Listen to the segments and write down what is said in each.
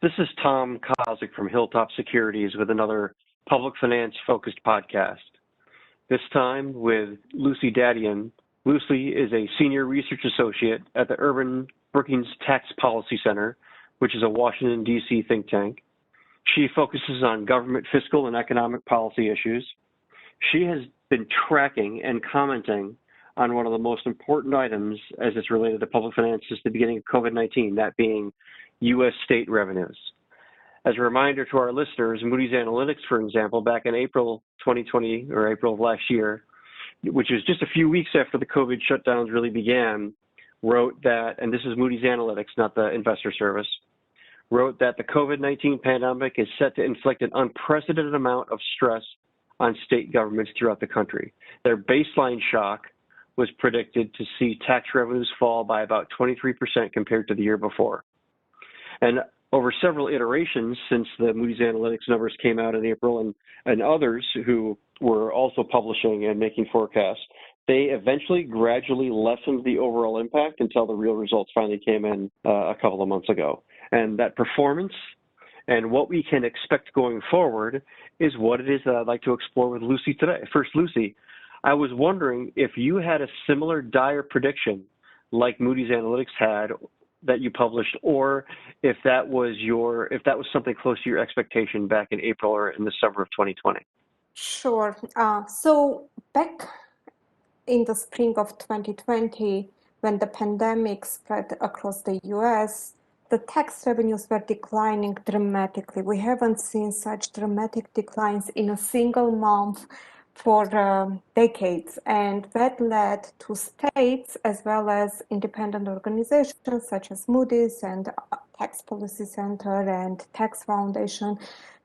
This is Tom Kozlik from HilltopSecurities with another public finance-focused podcast. This time with Lucy Dadayan. Lucy is a senior research associate at the Urban-Brookings Tax Policy Center, which is a Washington, D.C. think tank. She focuses on government fiscal and economic policy issues. She has been tracking and commenting on one of the most important items as it's related to public finance since the beginning of COVID-19, that being U.S. state revenues. As a reminder to our listeners, Moody's Analytics, for example, back in April 2020 or April of last year, which is just a few weeks after the COVID shutdowns really began, wrote that, and this is Moody's Analytics, not the investor service, wrote that the COVID-19 pandemic is set to inflict an unprecedented amount of stress on state governments throughout the country. Their baseline shock was predicted to see tax revenues fall by about 23% compared to the year before. And over several iterations since the Moody's Analytics numbers came out in April and others who were also publishing and making forecasts, they eventually gradually lessened the overall impact until the real results finally came in a couple of months ago. And that performance and what we can expect going forward is what it is that I'd like to explore with Lucy today. First, Lucy, I was wondering if you had a similar dire prediction like Moody's Analytics had that you published, or if that was something close to your expectation back in April or in the summer of 2020. Sure. So back in the spring of 2020, when the pandemic spread across the U.S., the tax revenues were declining dramatically. We haven't seen such dramatic declines in a single month for decades, and that led to states as well as independent organizations such as Moody's and Tax Policy Center and Tax Foundation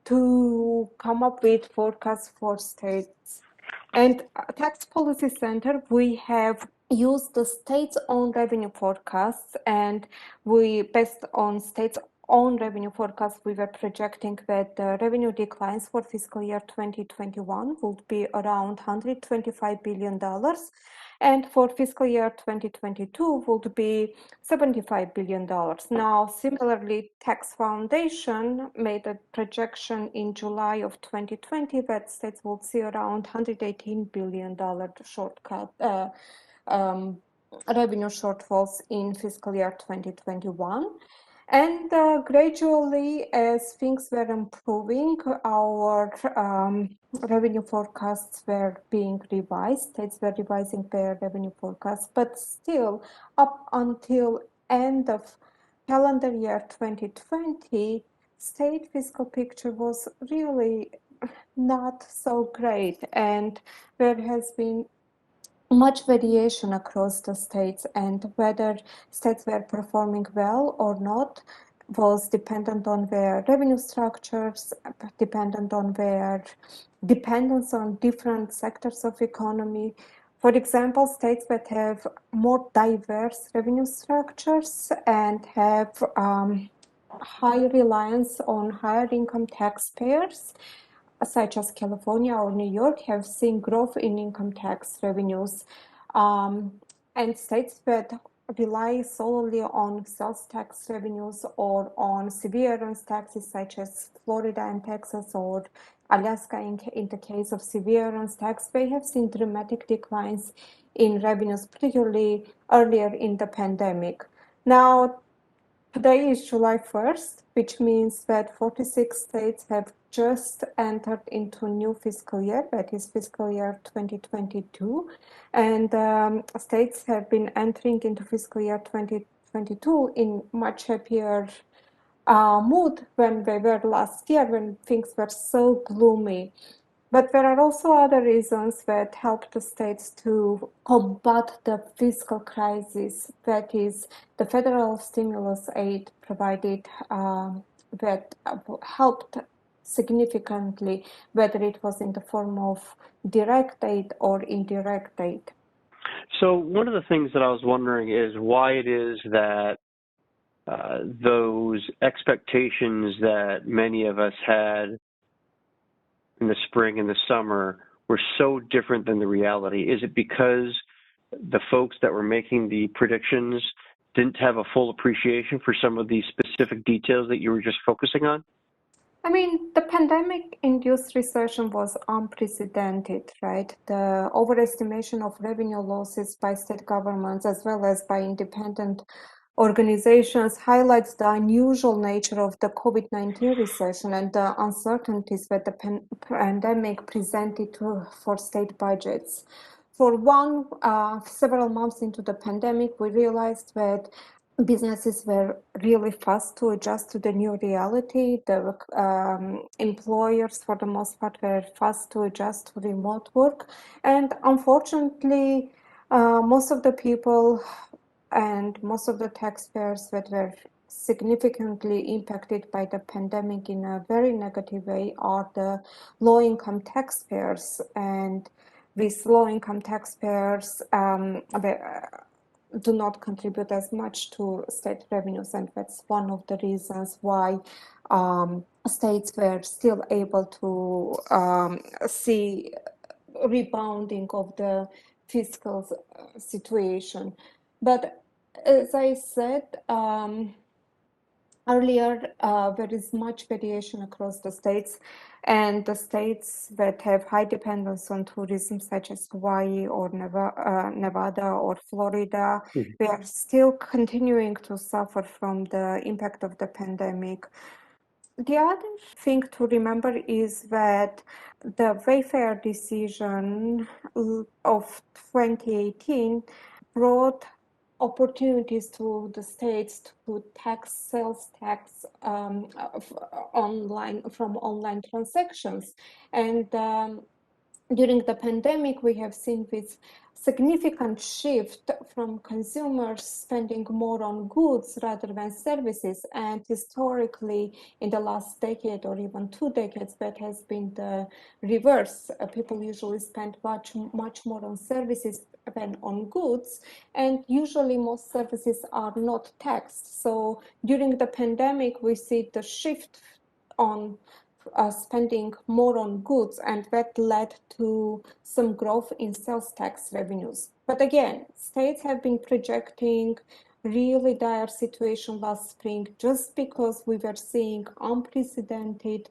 to come up with forecasts for states. And Tax Policy Center, we have used the state's own revenue forecasts, and based on state's own revenue forecast, we were projecting that the revenue declines for fiscal year 2021 would be around $125 billion, and for fiscal year 2022 would be $75 billion. Now, similarly, Tax Foundation made a projection in July of 2020 that states would see around $118 billion revenue shortfalls in fiscal year 2021. And gradually, as things were improving, our revenue forecasts were being revised. States were revising their revenue forecasts, but still, up until end of calendar year 2020, state fiscal picture was really not so great, and there has been much variation across the states, and whether states were performing well or not was dependent on their revenue structures, dependent on their dependence on different sectors of economy. For example, states that have more diverse revenue structures and have high reliance on higher income taxpayers, such as California or New York, have seen growth in income tax revenues. And states that rely solely on sales tax revenues or on severance taxes, such as Florida and Texas or Alaska in the case of severance tax, they have seen dramatic declines in revenues, particularly earlier in the pandemic. Now, today is July 1st, which means that 46 states have just entered into new fiscal year, that is fiscal year 2022. And states have been entering into fiscal year 2022 in much happier mood when they were last year, when things were so gloomy. But there are also other reasons that help the states to combat the fiscal crisis, that is the federal stimulus aid provided that helped significantly, whether it was in the form of direct aid or indirect aid. So one of the things that I was wondering is why it is that those expectations that many of us had in the spring and the summer were so different than the reality. Is it because the folks that were making the predictions didn't have a full appreciation for some of these specific details that you were just focusing on? I mean, the pandemic-induced recession was unprecedented, right? The overestimation of revenue losses by state governments as well as by independent organizations highlights the unusual nature of the COVID-19 recession and the uncertainties that the pandemic presented for state budgets. For one, several months into the pandemic, we realized that businesses were really fast to adjust to the new reality. The employers, for the most part, were fast to adjust to remote work. And unfortunately, most of the people and most of the taxpayers that were significantly impacted by the pandemic in a very negative way are the low-income taxpayers. And these low-income taxpayers do not contribute as much to state revenues, and that's one of the reasons why states were still able to see rebounding of the fiscal situation. But as I said earlier, there is much variation across the states, and the states that have high dependence on tourism, such as Hawaii or Nevada or Florida, they are still continuing to suffer from the impact of the pandemic. The other thing to remember is that the Wayfair decision of 2018 brought opportunities to the states to tax sales tax online from online transactions. And during the pandemic, we have seen this significant shift from consumers spending more on goods rather than services. And historically, in the last decade or even 2 decades, that has been the reverse. People usually spend much more on services than on goods. And usually most services are not taxed. So during the pandemic, we see the shift on spending more on goods, and that led to some growth in sales tax revenues. But again, states have been projecting really dire situation last spring just because we were seeing unprecedented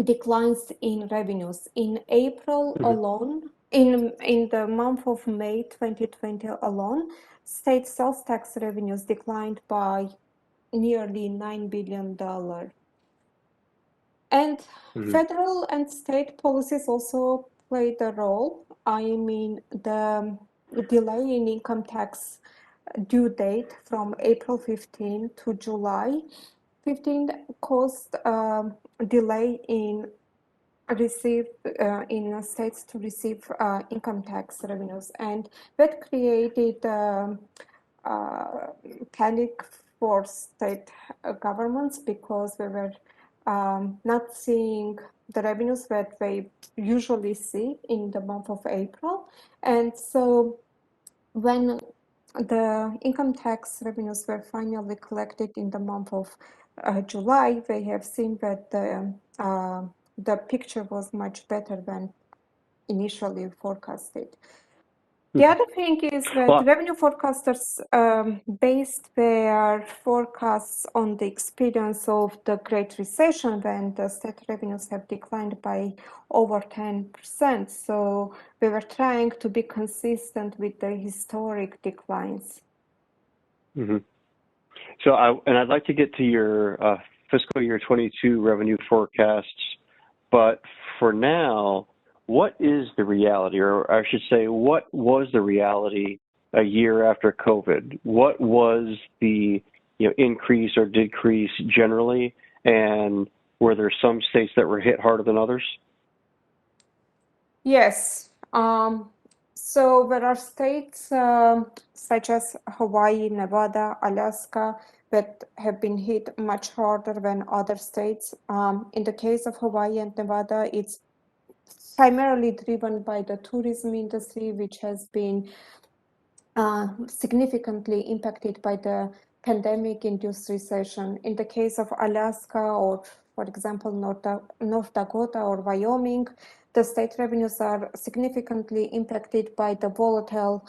declines in revenues. In April alone, in the month of May 2020 alone, state sales tax revenues declined by nearly $9 billion. And federal and state policies also played a role. I mean, the delay in income tax due date from April 15 to July 15 caused a delay in states to receive income tax revenues, and that created panic for state governments because we were not seeing the revenues that they usually see in the month of April. And so when the income tax revenues were finally collected in the month of July, they have seen that the picture was much better than initially forecasted. The other thing is that revenue forecasters based their forecasts on the experience of the Great Recession, when the state revenues have declined by over 10%. So we were trying to be consistent with the historic declines. So I'd like to get to your fiscal year 22 revenue forecasts, but for now, what is the reality, or I should say, what was the reality a year after COVID? What was the increase or decrease generally, and were there some states that were hit harder than others? Yes. So there are states such as Hawaii, Nevada, Alaska that have been hit much harder than other states. In the case of Hawaii and Nevada, it's primarily driven by the tourism industry, which has been significantly impacted by the pandemic-induced recession. In the case of Alaska or, for example, North Dakota or Wyoming, the state revenues are significantly impacted by the volatile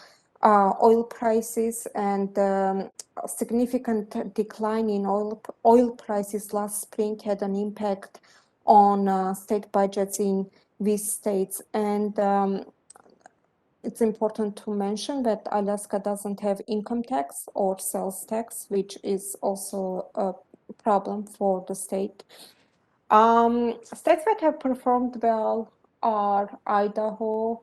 oil prices and a significant decline in oil prices last spring had an impact on state budgets in these states. And it's important to mention that Alaska doesn't have income tax or sales tax, which is also a problem for the state. States that have performed well are Idaho,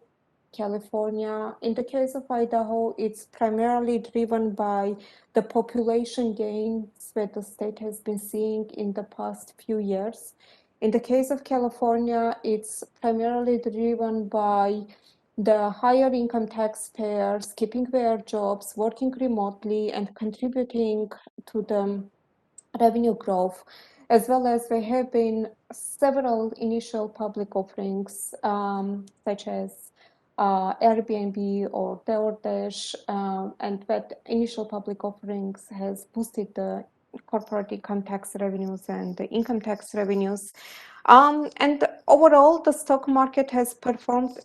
California. In the case of Idaho, it's primarily driven by the population gains that the state has been seeing in the past few years. In the case of California, it's primarily driven by the higher income taxpayers keeping their jobs, working remotely, and contributing to the revenue growth, as well as there have been several initial public offerings, such as Airbnb or DoorDash, and that initial public offerings has boosted the corporate income tax revenues and the income tax revenues. And overall, the stock market has performed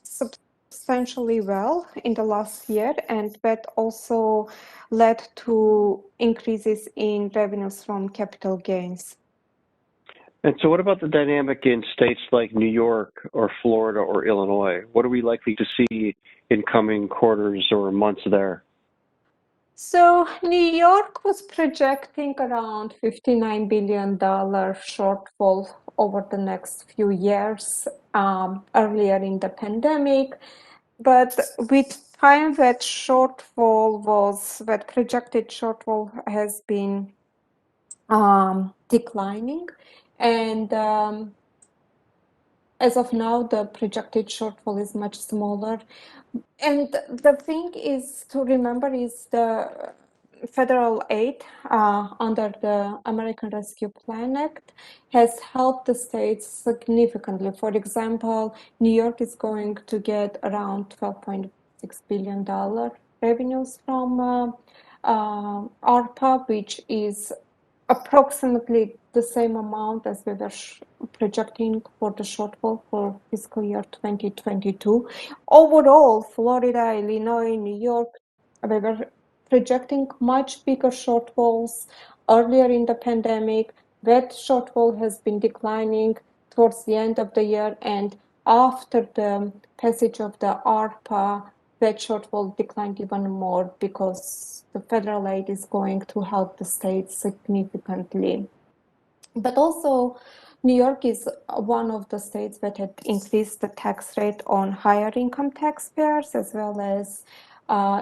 substantially well in the last year, and that also led to increases in revenues from capital gains. And so what about the dynamic in states like New York or Florida or Illinois? What are we likely to see in coming quarters or months there? So New York was projecting around $59 billion shortfall over the next few years, earlier in the pandemic. But with time, that projected shortfall has been declining. And as of now, the projected shortfall is much smaller. And the thing is to remember is the federal aid under the American Rescue Plan Act has helped the states significantly. For example, New York is going to get around $12.6 billion revenues from ARPA, which is approximately the same amount as we were projecting for the shortfall for fiscal year 2022. Overall, Florida, Illinois, New York, we were projecting much bigger shortfalls earlier in the pandemic. That shortfall has been declining towards the end of the year, and after the passage of the ARPA, that shortfall declined even more because the federal aid is going to help the states significantly. But also, New York is one of the states that had increased the tax rate on higher income taxpayers, as well as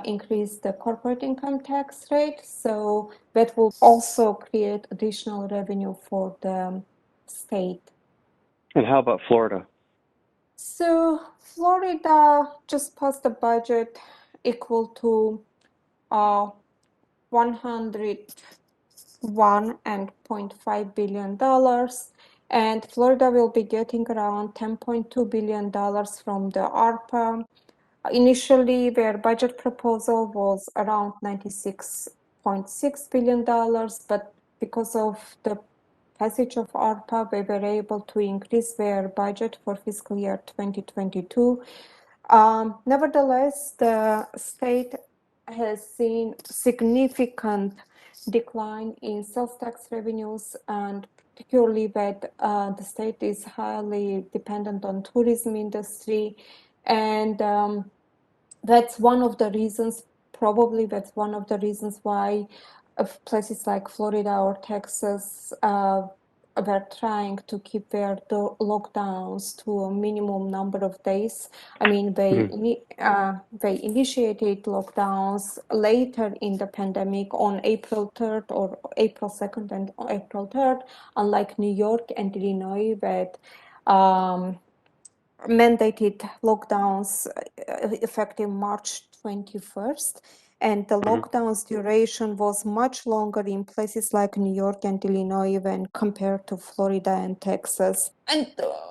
increased the corporate income tax rate. So that will also create additional revenue for the state. And how about Florida? So Florida just passed a budget equal to 101.5 billion dollars, and Florida will be getting around $10.2 billion from the ARPA. Initially, their budget proposal was around $96.6 billion, but because of the passage of ARPA, they were able to increase their budget for fiscal year 2022. Nevertheless, the state has seen significant decline in sales tax revenues, and particularly that the state is highly dependent on tourism industry, and that's one of the reasons, probably that's one of the reasons why places like Florida or Texas were trying to keep their lockdowns to a minimum number of days. I mean, they initiated lockdowns later in the pandemic on April 3rd or April 2nd and April 3rd, unlike New York and Illinois that mandated lockdowns effective March 21st. And the lockdown's duration was much longer in places like New York and Illinois when compared to Florida and Texas. And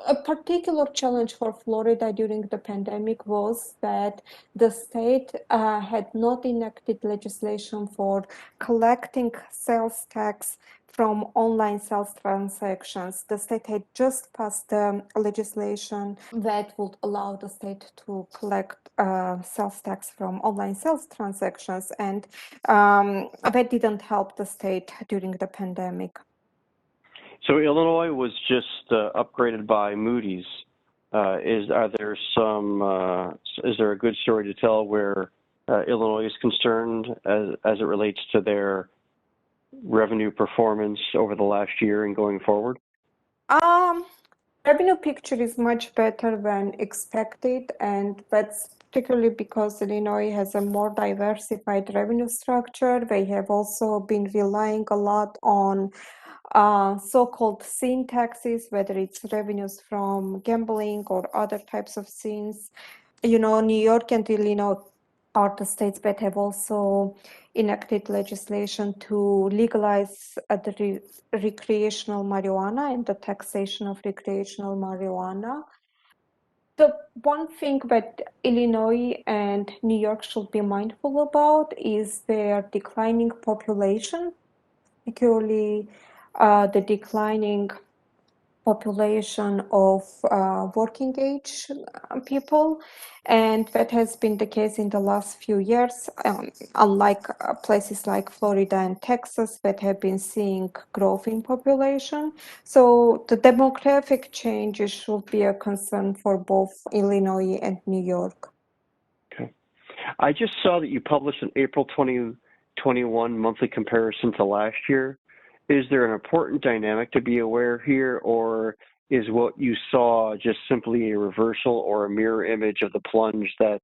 a particular challenge for Florida during the pandemic was that the state had not enacted legislation for collecting sales tax from online sales transactions. The state had just passed legislation that would allow the state to collect sales tax from online sales transactions, and that didn't help the state during the pandemic. So Illinois was just upgraded by Moody's. Is there a good story to tell where Illinois is concerned as it relates to their revenue performance over the last year and going forward? Revenue picture is much better than expected, and that's particularly because Illinois has a more diversified revenue structure. They have also been relying a lot on so-called sin taxes, whether it's revenues from gambling or other types of sins. New York and Illinois are the states that have also enacted legislation to legalize the recreational marijuana and the taxation of recreational marijuana. The one thing that Illinois and New York should be mindful about is their declining population, particularly the declining population of working age people, and that has been the case in the last few years, unlike places like Florida and Texas that have been seeing growth in population. So the demographic changes should be a concern for both Illinois and New York. Okay. I just saw that you published an April 2021 monthly comparison to last year. Is there an important dynamic to be aware here, or is what you saw just simply a reversal or a mirror image of the plunge that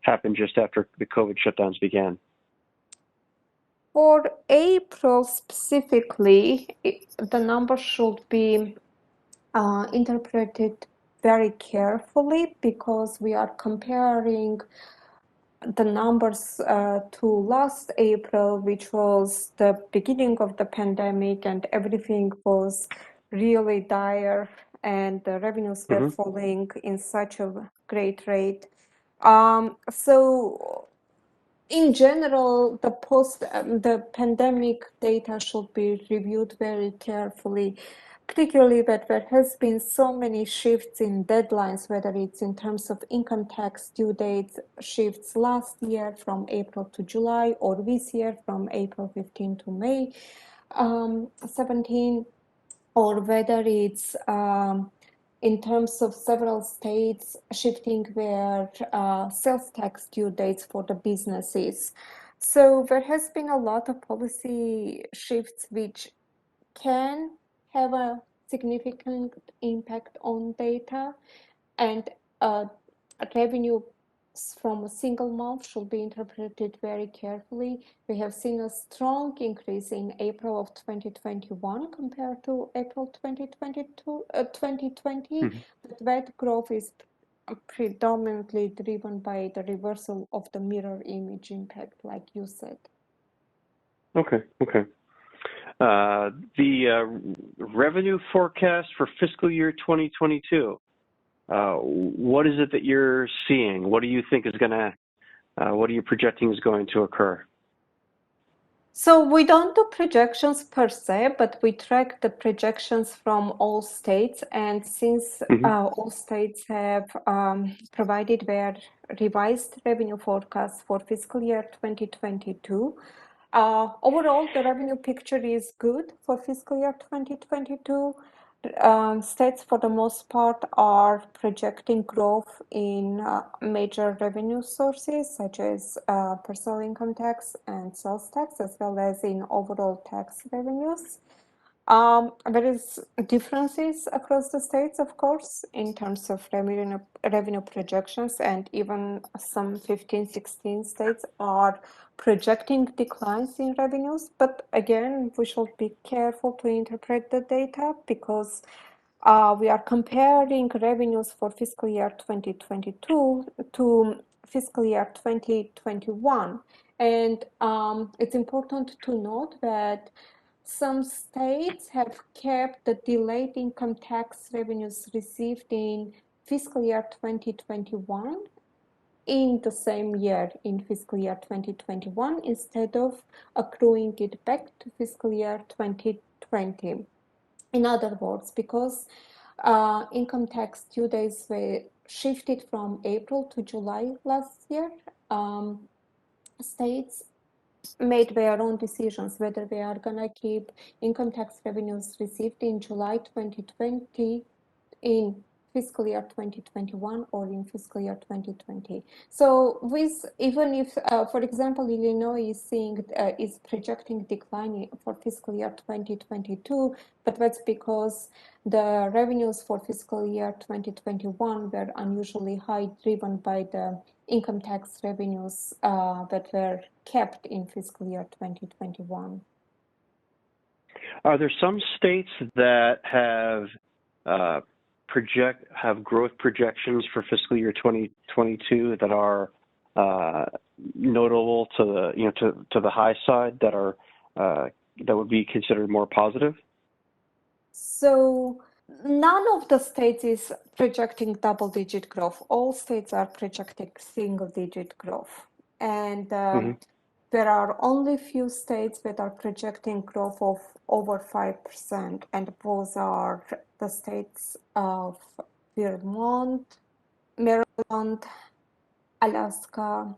happened just after the COVID shutdowns began? For April specifically, the numbers should be interpreted very carefully because we are comparing the numbers to last April, which was the beginning of the pandemic, and everything was really dire, and the revenues were falling in such a great rate. So in general, the pandemic data should be reviewed very carefully, particularly that there has been so many shifts in deadlines, whether it's in terms of income tax due dates, shifts last year from April to July, or this year from April 15 to May 17, or whether it's in terms of several states shifting their sales tax due dates for the businesses. So there has been a lot of policy shifts which can have a significant impact on data, and revenue from a single month should be interpreted very carefully. We have seen a strong increase in April of 2021 compared to April 2020, but that growth is predominantly driven by the reversal of the mirror image impact, like you said. Okay. The revenue forecast for fiscal year 2022. What is it that you're seeing? What do you think is what are you projecting is going to occur? So we don't do projections per se, but we track the projections from all states. And since all states have provided their revised revenue forecast for fiscal year 2022, overall, the revenue picture is good for fiscal year 2022. States, for the most part, are projecting growth in major revenue sources, such as personal income tax and sales tax, as well as in overall tax revenues. There is differences across the states, of course, in terms of revenue projections, and even some 15, 16 states are projecting declines in revenues. But again, we should be careful to interpret the data because we are comparing revenues for fiscal year 2022 to fiscal year 2021. And it's important to note that Some states have kept the delayed income tax revenues received in fiscal year 2021 in the same year, in fiscal year 2021, instead of accruing it back to fiscal year 2020. In other words, because income tax due dates were shifted from April to July last year, states made their own decisions whether they are going to keep income tax revenues received in July 2020 in fiscal year 2021 or in fiscal year 2020. So with, even if, for example, Illinois is projecting decline for fiscal year 2022, but that's because the revenues for fiscal year 2021 were unusually high, driven by the income tax revenues that were kept in fiscal year 2021. Are there some states that have growth projections for fiscal year 2022 that are notable to the high side, that would be considered more positive? So none of the states is projecting double-digit growth. All states are projecting single-digit growth, and there are only few states that are projecting growth of over 5%, and those are the states of Vermont, Maryland, Alaska,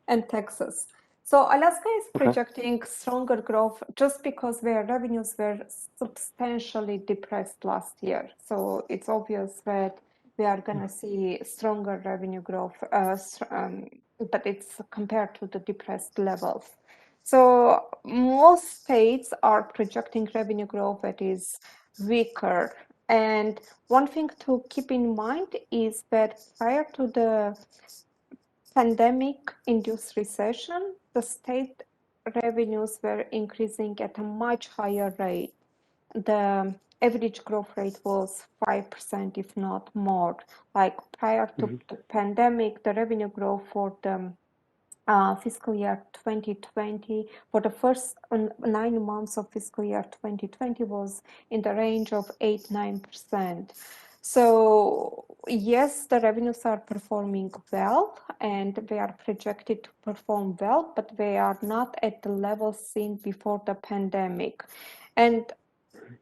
and Texas. So Alaska is projecting stronger growth just because their revenues were substantially depressed last year. So it's obvious that we are going to see stronger revenue growth, but it's compared to the depressed levels. So most states are projecting revenue growth that is weaker. And one thing to keep in mind is that prior to the pandemic-induced recession, the state revenues were increasing at a much higher rate. The average growth rate was 5%, if not more. Like prior to the pandemic, the revenue growth for the fiscal year 2020, for the first 9 months of fiscal year 2020, was in the range of 8-9%. So yes, the revenues are performing well, and they are projected to perform well, but they are not at the level seen before the pandemic. And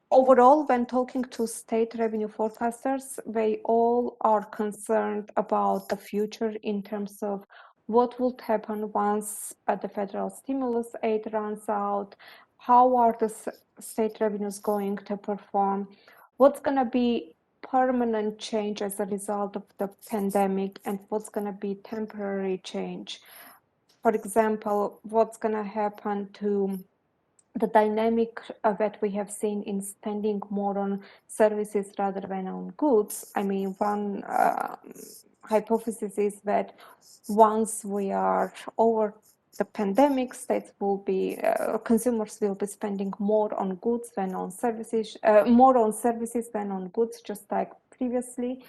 overall, when talking to state revenue forecasters, they all are concerned about the future in terms of what will happen once the federal stimulus aid runs out, how are the state revenues going to perform, what's going to be permanent change as a result of the pandemic, and what's going to be temporary change. For example, what's going to happen to the dynamic that we have seen in spending more on services rather than on goods. I mean, one hypothesis is that once we are over the pandemic, states will be, consumers will be spending more on goods than on services, more on services than on goods, just like previously.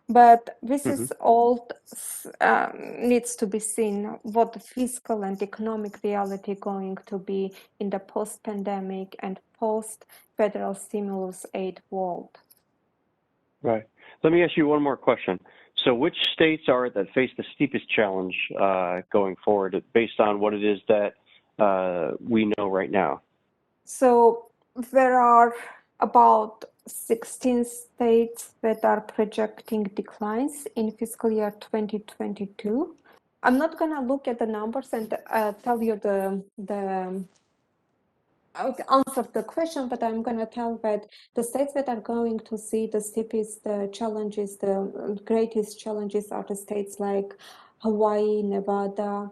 But this is all needs to be seen, what the fiscal and economic reality going to be in the post-pandemic and post-federal stimulus aid world. Right. Let me ask you one more question. So which states are that face the steepest challenge going forward based on what it is that we know right now? So there are about 16 states that are projecting declines in fiscal year 2022. I'm not going to look at the numbers and tell you answer the question, but I'm going to tell that the states that are going to see the steepest challenges, the greatest challenges, are the states like Hawaii, Nevada,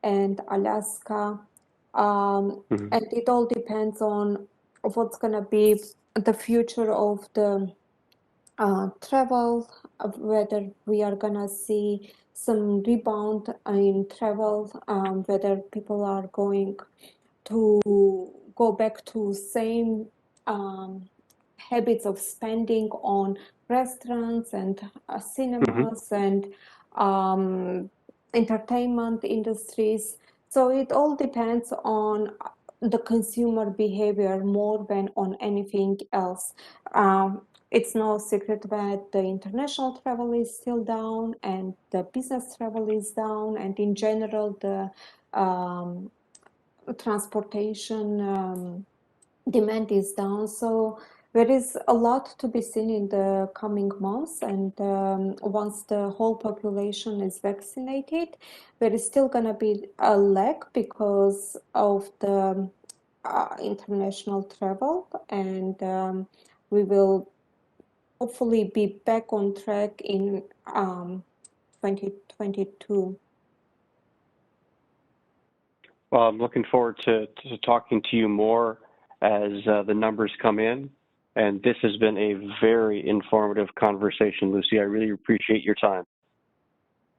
and Alaska. And it all depends on what's going to be the future of the travel, whether we are going to see some rebound in travel, whether people are going to go back to same habits of spending on restaurants and cinemas and entertainment industries. So it all depends on the consumer behavior more than on anything else. It's no secret that the international travel is still down and the business travel is down, and in general, the transportation demand is down. So there is a lot to be seen in the coming months, and once the whole population is vaccinated, there is still going to be a lag because of the international travel, and we will hopefully be back on track in 2022. Well, I'm looking forward to talking to you more as the numbers come in. And this has been a very informative conversation, Lucy. I really appreciate your time.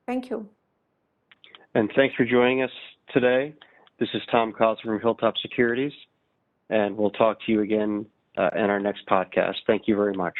Thank you. And thanks for joining us today. This is Tom Kozlik from Hilltop Securities, and we'll talk to you again in our next podcast. Thank you very much.